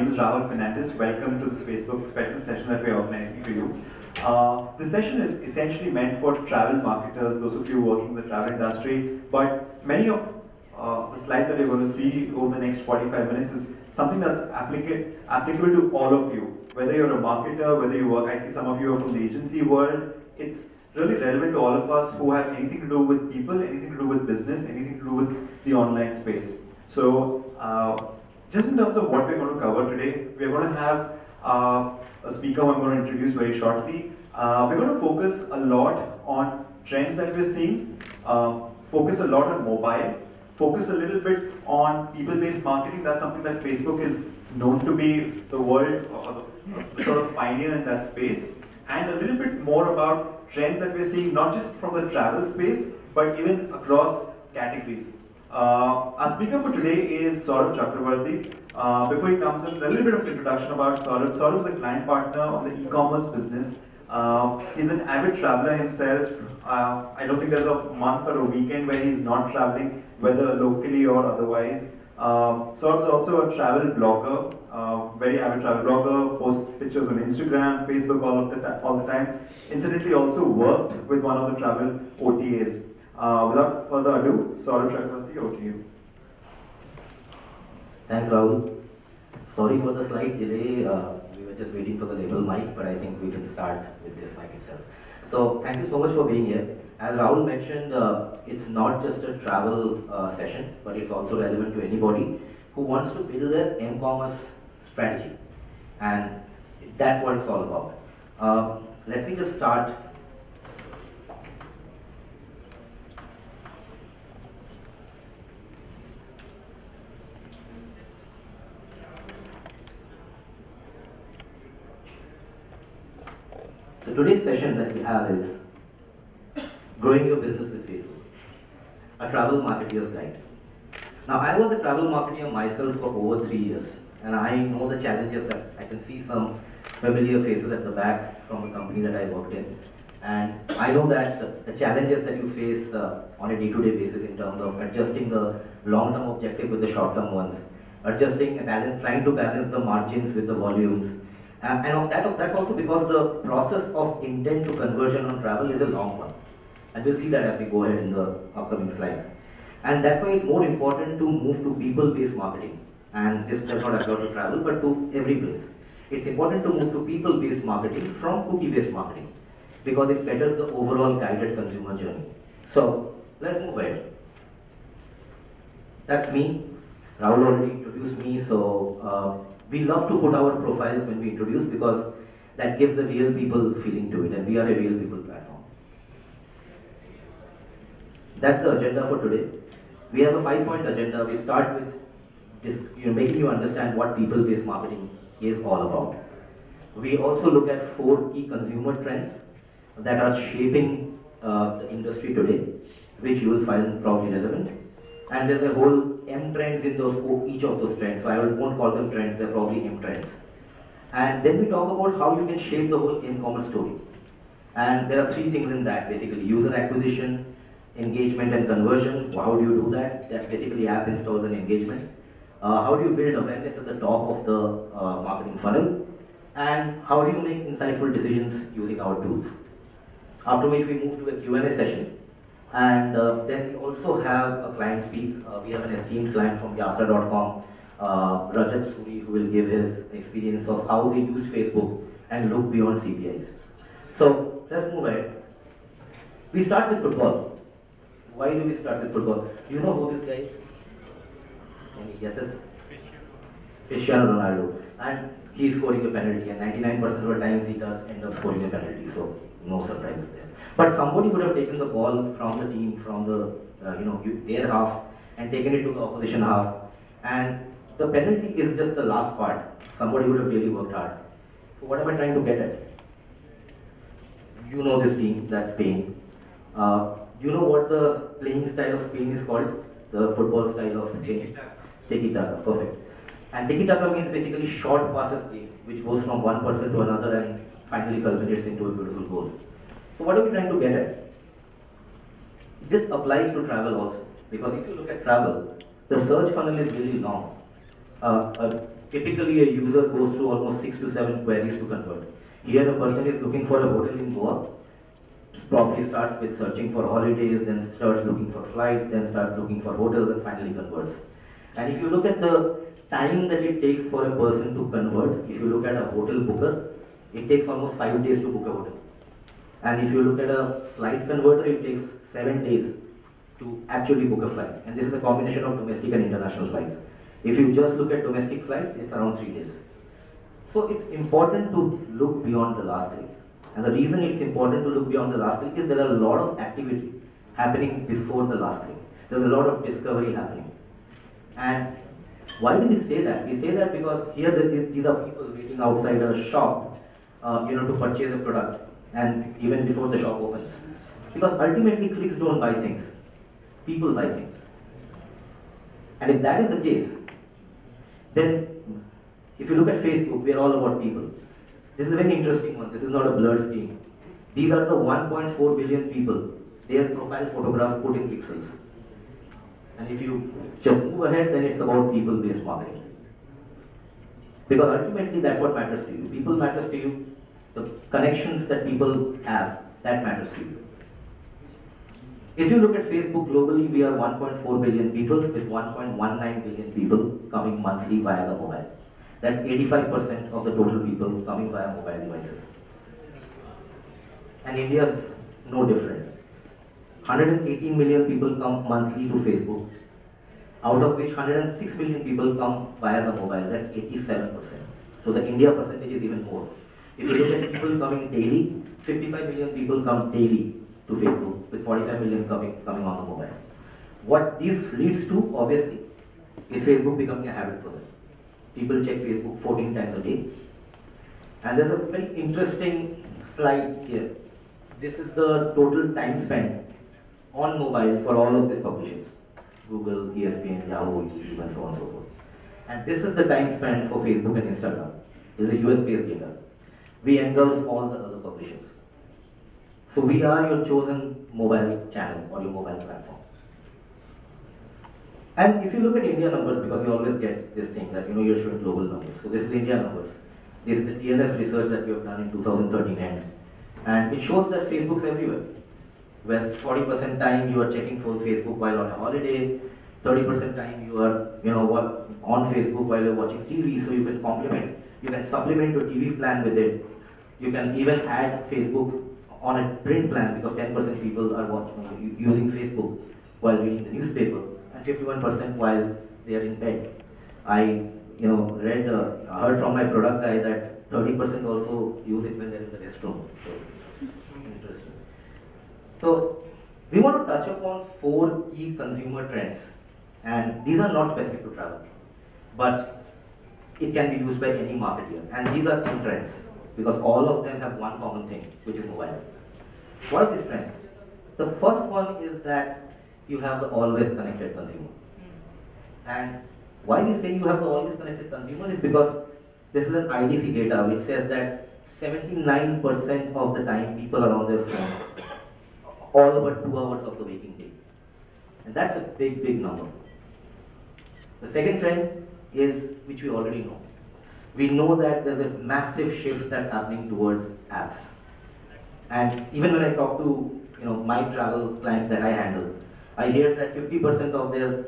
name is Rahul Fernandez. Welcome to this Facebook special session that we're organizing for you. This session is essentially meant for travel marketers, those of you working in the travel industry, but many of the slides that you're going to see over the next 45 minutes is something that's applicable to all of you. Whether you're a marketer, whether you work, I see some of you are from the agency world, it's really relevant to all of us who have anything to do with people, anything to do with business, anything to do with the online space. So, just in terms of what we're going to cover today, we're going to have a speaker who I'm going to introduce very shortly. We're going to focus a lot on trends that we're seeing, focus a lot on mobile, focus a little bit on people-based marketing. That's something that Facebook is known to be the world, or the sort of pioneer in that space, and a little bit more about trends that we're seeing, not just from the travel space, but even across categories. Our speaker for today is Saurabh Chakravarti. Before he comes in, a little bit of introduction about Saurabh. Saurabh is a client partner on the e-commerce business. He's an avid traveler himself. I don't think there's a month or a weekend where he's not traveling, whether locally or otherwise. Saurabh is also a travel blogger, very avid travel blogger, posts pictures on Instagram, Facebook all the time. Incidentally, also worked with one of the travel OTAs. Without further ado, Saurabh Chakravarti, over to you. Thanks, Rahul. Sorry for the slight delay. We were just waiting for the label mic, but I think we can start with this mic itself. So, thank you so much for being here. As Rahul mentioned, it's not just a travel session, but it's also relevant to anybody who wants to build their m-commerce strategy. And that's what it's all about. Let me just start. So today's session that we have is growing your business with Facebook, a travel marketer's guide. Now, I was a travel marketer myself for over 3 years, and I know the challenges that I can see some familiar faces at the back from the company that I worked in. And I know that the challenges that you face on a day-to-day basis in terms of adjusting the long-term objective with the short-term ones, adjusting and trying to balance the margins with the volumes. And that's also because the process of intent to conversion on travel is a long one. And we'll see that as we go ahead in the upcoming slides. And that's why it's more important to move to people-based marketing. And this does not apply to travel, but to every place. It's important to move to people-based marketing from cookie-based marketing, because it betters the overall guided consumer journey. So, let's move ahead. That's me. Rahul already introduced me, so we love to put our profiles when we introduce, because that gives a real people feeling to it, and we are a real people platform. That's the agenda for today. We have a 5-point agenda. We start with making you understand what people-based marketing is all about. We also look at 4 key consumer trends that are shaping the industry today, which you will find probably relevant. And there's a whole M trends in each of those trends, so I won't call them trends, they're probably M trends. And then we talk about how you can shape the whole e-commerce story. And there are 3 things in that, basically: user acquisition, engagement and conversion. How do you do that? That's basically app installs and engagement. How do you build awareness at the top of the marketing funnel? And how do you make insightful decisions using our tools? After which we move to a Q&A session. And then we also have a client speak. We have an esteemed client from Yatra.com, Rajat Suri, who will give his experience of how they used Facebook and look beyond CPIs. So let's move ahead. We start with football. Why do we start with football? Do you know who this guy is? Any guesses? Cristiano Ronaldo. And he's scoring a penalty, and 99% of the times he does end up scoring a penalty. So no surprises there. But somebody would have taken the ball from the team, from the their half, and taken it to the opposition half. And the penalty is just the last part. Somebody would have really worked hard. So what am I trying to get at? You know this team, that's Spain. Do you know what the playing style of Spain is called? The football style of Spain? Tiki-taka, perfect. And tiki-taka means basically short passes play, which goes from one person to another and finally culminates into a beautiful goal. So what are we trying to get at? This applies to travel also, because if you look at travel, the search funnel is really long. A typically a user goes through almost 6 to 7 queries to convert. Here a person is looking for a hotel in Goa, probably starts with searching for holidays, then starts looking for flights, then starts looking for hotels, and finally converts. And if you look at the time that it takes for a person to convert, if you look at a hotel booker, it takes almost 5 days to book a hotel. And if you look at a flight converter, it takes 7 days to actually book a flight. And this is a combination of domestic and international flights. If you just look at domestic flights, it's around 3 days. So it's important to look beyond the last click. And the reason it's important to look beyond the last click is there are a lot of activity happening before the last click. There's a lot of discovery happening. And why do we say that? We say that because here these are people waiting outside a shop, to purchase a product, and even before the shop opens. Because ultimately clicks don't buy things, people buy things. And if that is the case, then if you look at Facebook, we are all about people. This is a very interesting one. This is not a blurred scheme. These are the 1.4 billion people. Their profile photographs put in pixels. And if you just move ahead, then it's about people-based marketing. Because ultimately that's what matters to you. People matters to you. The connections that people have, that matters to you. If you look at Facebook globally, we are 1.4 billion people with 1.19 billion people coming monthly via the mobile. That's 85% of the total people coming via mobile devices. And India is no different. 118 million people come monthly to Facebook, out of which 106 million people come via the mobile. That's 87%. So the India percentage is even more. If you look at people coming daily, 55 million people come daily to Facebook, with 45 million coming on the mobile. What this leads to, obviously, is Facebook becoming a habit for them. People check Facebook 14 times a day. And there's a very interesting slide here. This is the total time spent on mobile for all of these publishers. Google, ESPN, Yahoo, YouTube, and so on and so forth. And this is the time spent for Facebook and Instagram. This is a US-based data. We engulf all the other publishers. So we are your chosen mobile channel or your mobile platform. And if you look at India numbers, because you always get this thing that you're showing global numbers. So this is India numbers. This is the TNS research that we have done in 2013 end. And it shows that Facebook's everywhere. Where 40% time you are checking for Facebook while on a holiday, 30% time you are on Facebook while you're watching TV, so you can complement, you can supplement your TV plan with it. You can even add Facebook on a print plan because 10% people are using Facebook while reading the newspaper and 51% while they are in bed. I heard from my product guy that 30% also use it when they're in the restroom. So, interesting. So we want to touch upon 4 key consumer trends, and these are not specific to travel, but it can be used by any marketer. And these are key trends because all of them have one common thing, which is mobile. What are these trends? The first one is that you have the always connected consumer. And why we say you have the always connected consumer is because this is an IDC data which says that 79% of the time people are on their phone, all but 2 hours of the waking day. And that's a big, big number. The second trend is, which we already know. We know that there's a massive shift that's happening towards apps. And even when I talk to my travel clients that I handle, I hear that 50% of their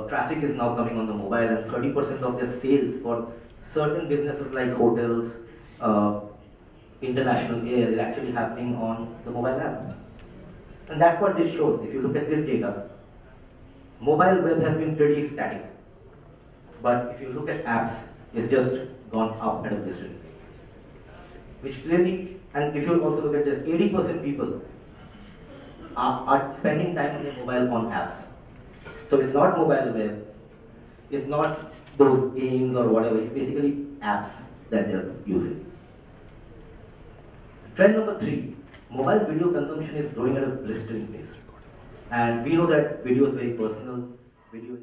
traffic is now coming on the mobile, and 30% of their sales for certain businesses like hotels, international air is actually happening on the mobile app. And that's what this shows. If you look at this data, mobile web has been pretty static. But if you look at apps, it's just gone up at a blizzard. Which clearly, and if you also look at this, 80% people are spending time on their mobile on apps. So it's not mobile web, it's not those games or whatever, it's basically apps that they're using. Trend number 3, mobile video consumption is growing at a blistering pace. And we know that video is very personal. Video is